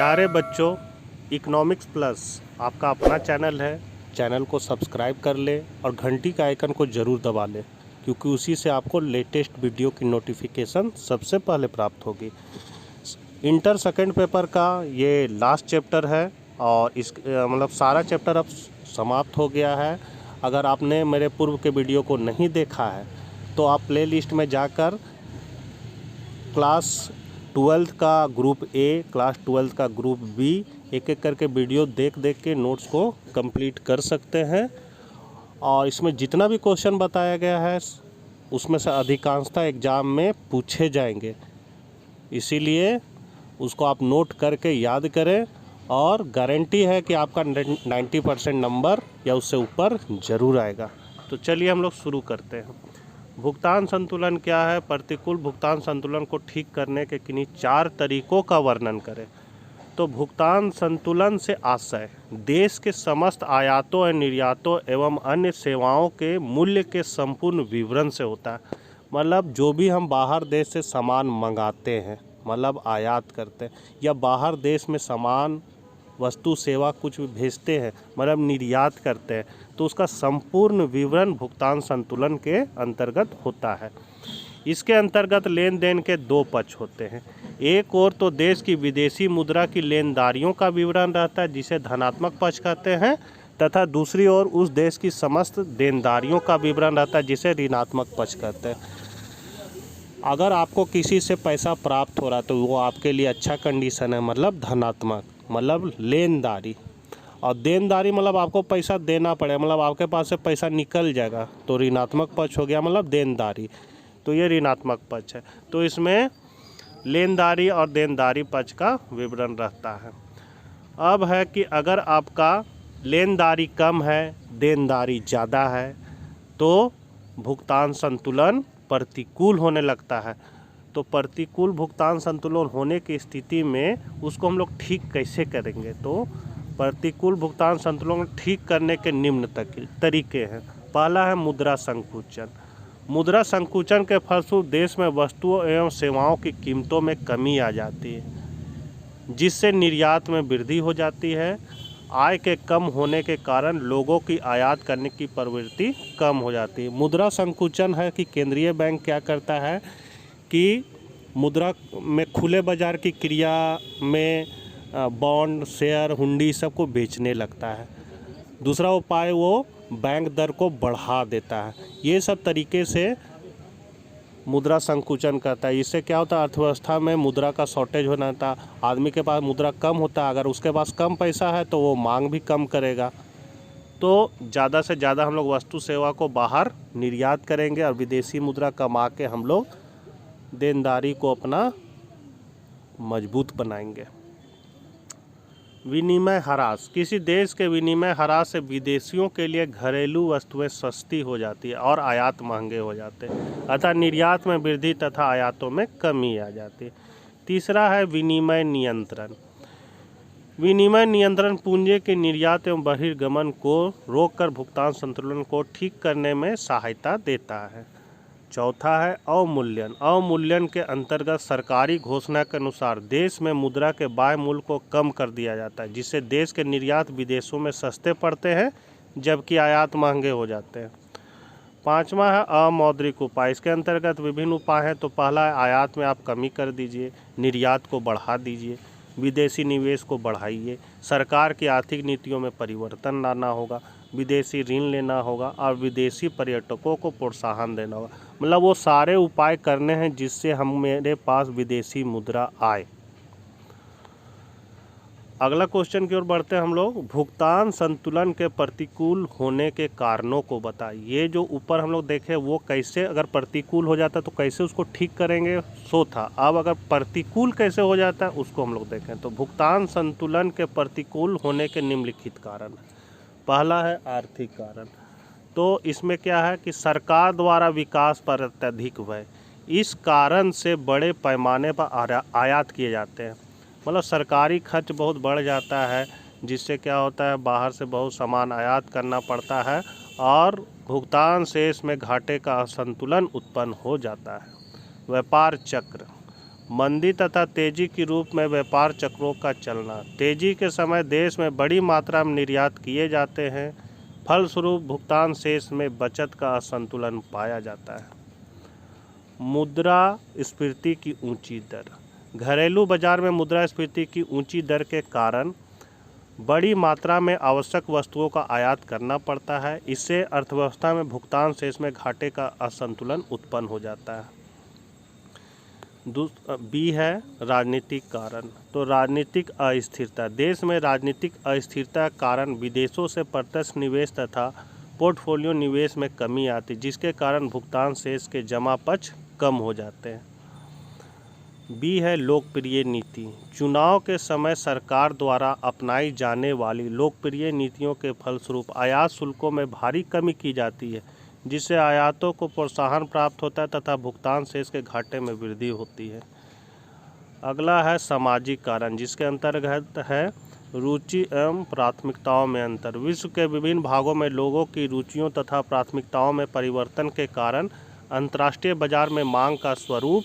प्यारे बच्चों, economics plus आपका अपना चैनल है। चैनल को सब्सक्राइब कर ले और घंटी का आइकन को ज़रूर दबा लें, क्योंकि उसी से आपको लेटेस्ट वीडियो की नोटिफिकेशन सबसे पहले प्राप्त होगी। इंटर सेकंड पेपर का ये लास्ट चैप्टर है और इस मतलब सारा चैप्टर अब समाप्त हो गया है। अगर आपने मेरे पूर्व के वीडियो को नहीं देखा है तो आप प्लेलिस्ट में जाकर क्लास 12th का ग्रुप ए, क्लास 12th का ग्रुप बी एक एक करके वीडियो देख के नोट्स को कंप्लीट कर सकते हैं। और इसमें जितना भी क्वेश्चन बताया गया है उसमें से अधिकांशतः एग्ज़ाम में पूछे जाएंगे, इसीलिए उसको आप नोट करके याद करें और गारंटी है कि आपका 90% नंबर या उससे ऊपर ज़रूर आएगा। तो चलिए हम लोग शुरू करते हैं। भुगतान संतुलन क्या है? प्रतिकूल भुगतान संतुलन को ठीक करने के किन्हीं 4 तरीकों का वर्णन करें। तो भुगतान संतुलन से आशय देश के समस्त आयातों और निर्यातों एवं अन्य सेवाओं के मूल्य के संपूर्ण विवरण से होता है। मतलब जो भी हम बाहर देश से सामान मंगाते हैं, मतलब आयात करते हैं, या बाहर देश में सामान वस्तु सेवा कुछ भी भेजते हैं, मतलब निर्यात करते हैं, तो उसका संपूर्ण विवरण भुगतान संतुलन के अंतर्गत होता है। इसके अंतर्गत लेन देन के 2 पक्ष होते हैं। एक ओर तो देश की विदेशी मुद्रा की लेनदारियों का विवरण रहता है, जिसे धनात्मक पक्ष कहते हैं, तथा दूसरी ओर उस देश की समस्त देनदारियों का विवरण रहता है, जिसे ऋणात्मक पक्ष कहते हैं। अगर आपको किसी से पैसा प्राप्त हो रहा है तो वो आपके लिए अच्छा कंडीशन है, मतलब धनात्मक, मतलब लेनदारी। और देनदारी मतलब आपको पैसा देना पड़ेगा, मतलब आपके पास से पैसा निकल जाएगा, तो ऋणात्मक पक्ष हो गया, मतलब देनदारी। तो ये ऋणात्मक पक्ष है। तो इसमें लेनदारी और देनदारी पक्ष का विवरण रहता है। अब है कि अगर आपका लेनदारी कम है, देनदारी ज़्यादा है, तो भुगतान संतुलन प्रतिकूल होने लगता है। तो प्रतिकूल भुगतान संतुलन होने की स्थिति में उसको हम लोग ठीक कैसे करेंगे? तो प्रतिकूल भुगतान संतुलन ठीक करने के निम्न तरीके हैं। पहला है मुद्रा संकुचन। मुद्रा संकुचन के फलस्वरूप देश में वस्तुओं एवं सेवाओं की कीमतों में कमी आ जाती है, जिससे निर्यात में वृद्धि हो जाती है। आय के कम होने के कारण लोगों की आयात करने की प्रवृत्ति कम हो जाती है। मुद्रा संकुचन है कि केंद्रीय बैंक क्या करता है कि मुद्रा में खुले बाजार की क्रिया में बॉन्ड, शेयर, हुंडी सबको बेचने लगता है। दूसरा उपाय वो बैंक दर को बढ़ा देता है। ये सब तरीके से मुद्रा संकुचन करता है। इससे क्या होता है, अर्थव्यवस्था में मुद्रा का शॉर्टेज होना था। आदमी के पास मुद्रा कम होता है, अगर उसके पास कम पैसा है तो वो मांग भी कम करेगा। तो ज़्यादा से ज़्यादा हम लोग वस्तु सेवा को बाहर निर्यात करेंगे और विदेशी मुद्रा कमा के हम लोग देनदारी को अपना मजबूत बनाएंगे। विनिमय ह्रास। किसी देश के विनिमय ह्रास से विदेशियों के लिए घरेलू वस्तुएं सस्ती हो जाती है और आयात महंगे हो जाते हैं, अतः निर्यात में वृद्धि तथा आयातों में कमी आ जाती है। तीसरा है विनिमय नियंत्रण। विनिमय नियंत्रण पूंजी के निर्यात एवं बहिर्गमन को रोककर भुगतान संतुलन को ठीक करने में सहायता देता है। चौथा है अवमूल्यन। अवमूल्यन के अंतर्गत सरकारी घोषणा के अनुसार देश में मुद्रा के बाह्य मूल्य को कम कर दिया जाता है, जिससे देश के निर्यात विदेशों में सस्ते पड़ते हैं जबकि आयात महंगे हो जाते हैं। पांचवा है अमौद्रिक उपाय। इसके अंतर्गत विभिन्न उपाय हैं। तो पहला है आयात में आप कमी कर दीजिए, निर्यात को बढ़ा दीजिए, विदेशी निवेश को बढ़ाइए, सरकार की आर्थिक नीतियों में परिवर्तन लाना होगा, विदेशी ऋण लेना होगा और विदेशी पर्यटकों को प्रोत्साहन देना होगा। मतलब वो सारे उपाय करने हैं जिससे हम मेरे पास विदेशी मुद्रा आए। अगला क्वेश्चन की ओर बढ़ते हैं हम लोग। भुगतान संतुलन के प्रतिकूल होने के कारणों को बताइए। ये जो ऊपर हम लोग देखे वो कैसे, अगर प्रतिकूल हो जाता है तो कैसे उसको ठीक करेंगे, सो था। अब अगर प्रतिकूल कैसे हो जाता है उसको हम लोग देखें। तो भुगतान संतुलन के प्रतिकूल होने के निम्नलिखित कारण। पहला है आर्थिक कारण। तो इसमें क्या है कि सरकार द्वारा विकास पर अत्यधिक व्यय, इस कारण से बड़े पैमाने पर आयात किए जाते हैं। मतलब सरकारी खर्च बहुत बढ़ जाता है, जिससे क्या होता है बाहर से बहुत सामान आयात करना पड़ता है और भुगतान शेष में घाटे का असंतुलन उत्पन्न हो जाता है। व्यापार चक्र। मंदी तथा तेजी के रूप में व्यापार चक्रों का चलना। तेजी के समय देश में बड़ी मात्रा में निर्यात किए जाते हैं, फलस्वरूप भुगतान शेष में बचत का असंतुलन पाया जाता है। मुद्रास्फीति की ऊंची दर। घरेलू बाजार में मुद्रास्फीति की ऊंची दर के कारण बड़ी मात्रा में आवश्यक वस्तुओं का आयात करना पड़ता है। इससे अर्थव्यवस्था में भुगतान शेष में घाटे का असंतुलन उत्पन्न हो जाता है। बी है राजनीतिक कारण। तो राजनीतिक अस्थिरता। देश में राजनीतिक अस्थिरता के कारण विदेशों से प्रत्यक्ष निवेश तथा पोर्टफोलियो निवेश में कमी आती, जिसके कारण भुगतान शेष के जमा पक्ष कम हो जाते हैं। बी है लोकप्रिय नीति। चुनाव के समय सरकार द्वारा अपनाई जाने वाली लोकप्रिय नीतियों के फलस्वरूप आयात शुल्कों में भारी कमी की जाती है, जिससे आयातों को प्रोत्साहन प्राप्त होता है तथा भुगतान शेष के घाटे में वृद्धि होती है। अगला है सामाजिक कारण, जिसके अंतर्गत है रुचि एवं प्राथमिकताओं में अंतर। विश्व के विभिन्न भागों में लोगों की रुचियों तथा प्राथमिकताओं में परिवर्तन के कारण अंतर्राष्ट्रीय बाजार में मांग का स्वरूप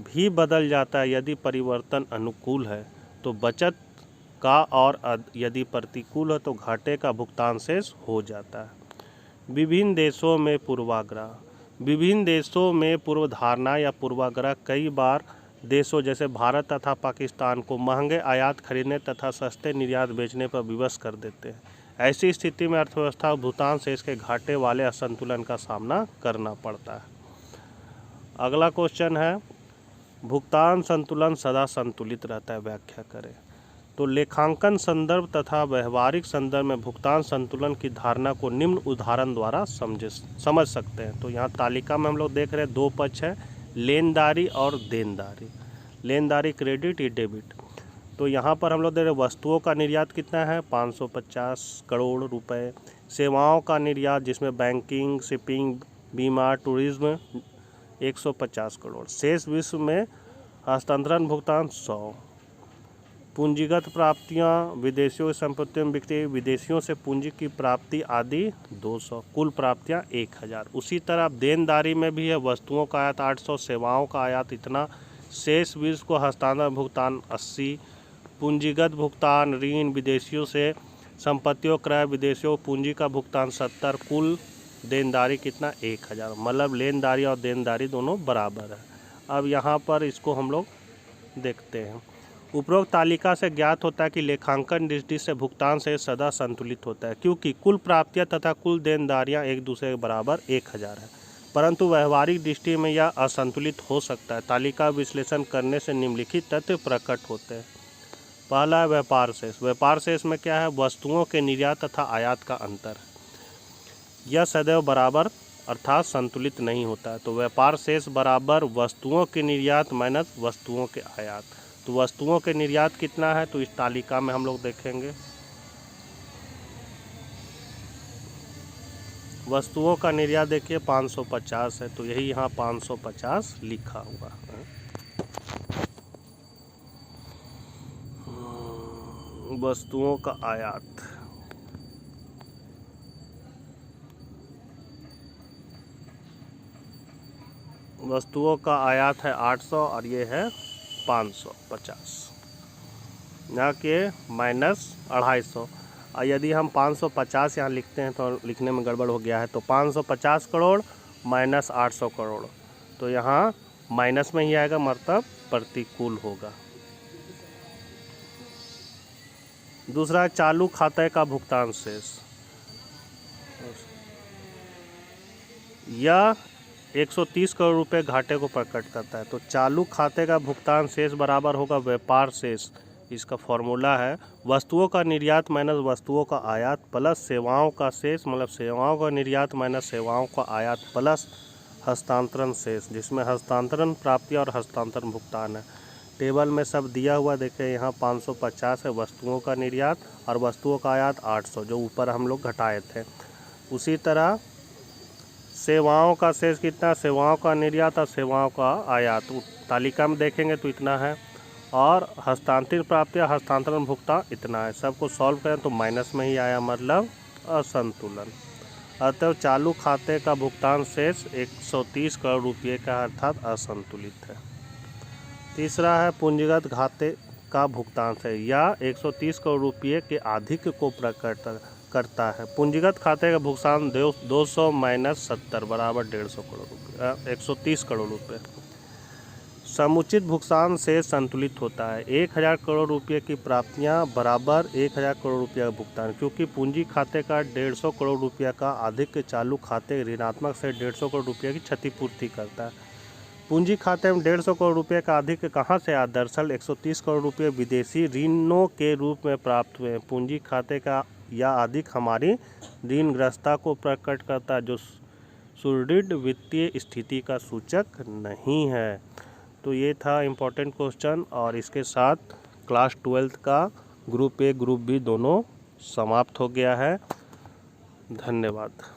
भी बदल जाता है। यदि परिवर्तन अनुकूल है तो बचत का, और यदि प्रतिकूल है तो घाटे का भुगतान शेष हो जाता है। विभिन्न देशों में पूर्वाग्रह। विभिन्न देशों में पूर्वधारणा या पूर्वाग्रह कई बार देशों जैसे भारत तथा पाकिस्तान को महंगे आयात खरीदने तथा सस्ते निर्यात बेचने पर विवश कर देते हैं। ऐसी स्थिति में अर्थव्यवस्था भुगतान शेष के घाटे वाले असंतुलन का सामना करना पड़ता है। अगला क्वेश्चन है, भुगतान संतुलन सदा संतुलित रहता है, व्याख्या करें। तो लेखांकन संदर्भ तथा व्यवहारिक संदर्भ में भुगतान संतुलन की धारणा को निम्न उदाहरण द्वारा समझ सकते हैं। तो यहाँ तालिका में हम लोग देख रहे हैं दो पक्ष है, लेनदारी और देनदारी। लेनदारी क्रेडिट या डेबिट। तो यहाँ पर हम लोग देख रहे हैं वस्तुओं का निर्यात कितना है 550 करोड़ रुपए, सेवाओं का निर्यात जिसमें बैंकिंग, शिपिंग, बीमा, टूरिज्म 150 करोड़, शेष विश्व में हस्तांतरण भुगतान 100, पूंजीगत प्राप्तियां विदेशियों की संपत्तियों में बिकती, विदेशियों से पूंजी की प्राप्ति आदि 200, कुल प्राप्तियां 1000। उसी तरह देनदारी में भी है, वस्तुओं का आयात 800, सेवाओं का आयात इतना, शेष विश्व को हस्तांतरण भुगतान 80, पूंजीगत भुगतान ऋण विदेशियों से, संपत्तियों क्रय विदेशियों पूंजी का भुगतान 70, कुल देनदारी कितना 1000। मतलब लेनदारी और देनदारी दोनों बराबर है। अब यहाँ पर इसको हम लोग देखते हैं। उपरोक्त तालिका से ज्ञात होता है कि लेखांकन दृष्टि से भुगतान से सदा संतुलित होता है, क्योंकि कुल प्राप्तियां तथा कुल देनदारियां एक दूसरे के बराबर 1000 है। परंतु व्यवहारिक दृष्टि में यह असंतुलित हो सकता है। तालिका विश्लेषण करने से निम्नलिखित तथ्य प्रकट होते हैं। पहला है व्यापार शेष। व्यापार शेष में क्या है, वस्तुओं के निर्यात तथा आयात का अंतर। यह सदैव बराबर अर्थात संतुलित नहीं होता है। तो व्यापार शेष बराबर वस्तुओं के निर्यात माइनस वस्तुओं के आयात। तो वस्तुओं के निर्यात कितना है, तो इस तालिका में हम लोग देखेंगे। वस्तुओं का निर्यात देखिए 550 है, तो यही यहाँ 550 लिखा हुआ है। वस्तुओं का आयात, वस्तुओं का आयात है 800 और ये है 550, यहाँ के माइनस 250। और यदि हम 550 यहाँ लिखते हैं तो लिखने में गड़बड़ हो गया है, तो 550 करोड़ माइनस 800 करोड़, तो यहाँ माइनस में ही आएगा, मतलब प्रतिकूल होगा। दूसरा चालू खाते का भुगतान शेष, यह 130 करोड़ रुपए घाटे को प्रकट करता है। तो चालू खाते का भुगतान शेष बराबर होगा व्यापार शेष, इसका फॉर्मूला है वस्तुओं का निर्यात माइनस वस्तुओं का आयात प्लस सेवाओं का शेष, मतलब सेवाओं का निर्यात माइनस सेवाओं का आयात प्लस हस्तांतरण शेष, जिसमें हस्तांतरण प्राप्ति और हस्तांतरण भुगतान है। टेबल में सब दिया हुआ देखें, यहाँ 550 है वस्तुओं का निर्यात और वस्तुओं का आयात 800, जो ऊपर हम लोग घटाए थे। उसी तरह सेवाओं का शेष कितना, सेवाओं का निर्यात और सेवाओं का आयात तालिका में देखेंगे तो इतना है, और हस्तांतरित प्राप्ति या हस्तांतरण भुगतान इतना है। सबको सॉल्व करें तो माइनस में ही आया, मतलब असंतुलन। अतः चालू खाते का भुगतान शेष 130 करोड़ रुपये का अर्थात असंतुलित है। तीसरा है पूंजीगत घाटे का भुगतान से या 130 करोड़ रुपये के अधिक को प्रकट करता है। पूंजीगत खाते का भुगतान 200 माइनस 70 बराबर 150 करोड़ रुपये 130 करोड़ रुपये। समुचित भुगतान से संतुलित होता है। 1000 करोड़ रुपये की प्राप्तियां बराबर 1000 करोड़ रुपये का भुगतान, क्योंकि पूंजी खाते का 150 करोड़ रुपये का अधिक चालू खाते ऋणात्मक से 150 करोड़ रुपये की क्षतिपूर्ति करता है। पूंजी खाते में 150 करोड़ रुपये का अधिक कहाँ से आया? दरअसल 130 करोड़ रुपये विदेशी ऋणों के रूप में प्राप्त हुए। पूंजी खाते का या अधिक हमारी ऋणग्रस्तता को प्रकट करता है, जो सुदृढ़ वित्तीय स्थिति का सूचक नहीं है। तो ये था इम्पोर्टेंट क्वेश्चन, और इसके साथ क्लास 12th का ग्रुप ए ग्रुप बी दोनों समाप्त हो गया है। धन्यवाद।